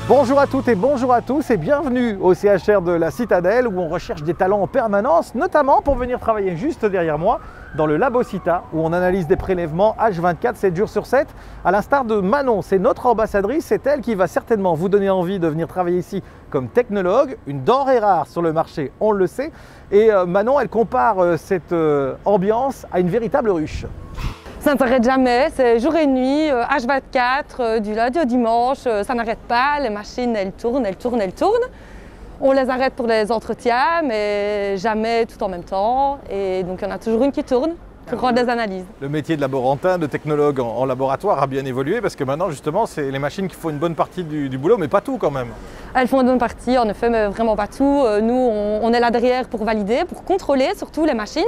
Bonjour à toutes et bonjour à tous et bienvenue au CHR de la Citadelle où on recherche des talents en permanence, notamment pour venir travailler juste derrière moi dans le Labocita où on analyse des prélèvements H24, 7 jours sur 7. À l'instar de Manon, c'est notre ambassadrice, c'est elle qui va certainement vous donner envie de venir travailler ici comme technologue, une denrée rare sur le marché, on le sait. Et Manon, elle compare cette ambiance à une véritable ruche. Ça ne s'arrête jamais, c'est jour et nuit, H24, du lundi au dimanche, ça n'arrête pas, les machines elles tournent, elles tournent, elles tournent. On les arrête pour les entretiens, mais jamais tout en même temps. Et donc il y en a toujours une qui tourne pour rendre des analyses. Le métier de laborantin, de technologue en laboratoire a bien évolué parce que maintenant justement c'est les machines qui font une bonne partie du boulot, mais pas tout quand même. Elles font une bonne partie, en effet, mais vraiment pas tout. Nous, on est là derrière pour valider, pour contrôler surtout les machines,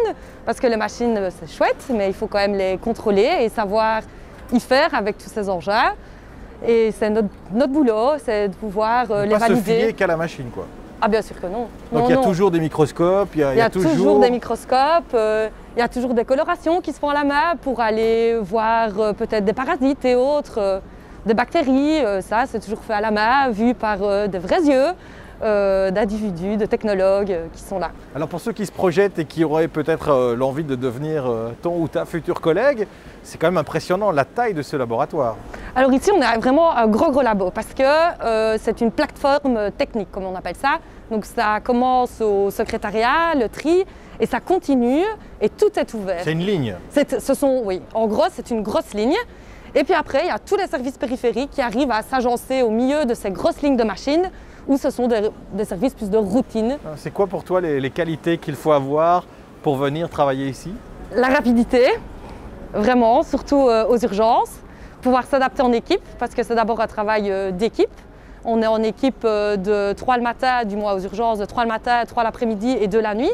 parce que les machines c'est chouette, mais il faut quand même les contrôler et savoir y faire avec tous ces engins. Et c'est notre boulot, c'est de pouvoir les valider. Pas se fier qu'à la machine, quoi. Ah bien sûr que non. Donc il y a toujours des microscopes, il y a toujours des microscopes, il y a toujours des colorations qui se font à la main pour aller voir peut-être des parasites et autres, des bactéries. Ça c'est toujours fait à la main, vu par des vrais yeux d'individus, de technologues qui sont là. Alors pour ceux qui se projettent et qui auraient peut-être l'envie de devenir ton ou ta futur collègue, c'est quand même impressionnant la taille de ce laboratoire. Alors ici on a vraiment un gros labo parce que c'est une plateforme technique comme on appelle ça. Donc ça commence au secrétariat, le tri et ça continue et tout est ouvert. C'est une ligne. Oui, en gros c'est une grosse ligne. Et puis après il y a tous les services périphériques qui arrivent à s'agencer au milieu de ces grosses lignes de machines où ce sont des services plus de routine. C'est quoi pour toi les qualités qu'il faut avoir pour venir travailler ici? La rapidité, vraiment, surtout aux urgences. Pouvoir s'adapter en équipe, parce que c'est d'abord un travail d'équipe. On est en équipe de 3 le matin, du moins aux urgences, de 3 le matin, 3 l'après-midi et 2 la nuit.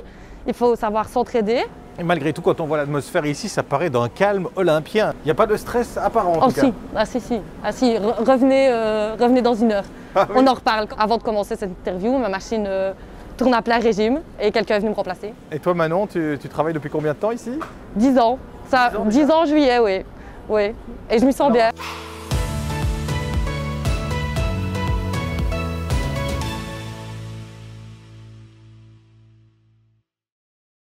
Il faut savoir s'entraider. Et malgré tout, quand on voit l'atmosphère ici, ça paraît d'un calme olympien. Il n'y a pas de stress apparent en tout cas. Si. Revenez dans 1 heure. Ah, oui. On en reparle avant de commencer cette interview. Ma machine tourne à plein régime et quelqu'un est venu me remplacer. Et toi Manon, tu travailles depuis combien de temps ici? 10 ans. 10 ans en juillet, oui. Et je m'y sens bien.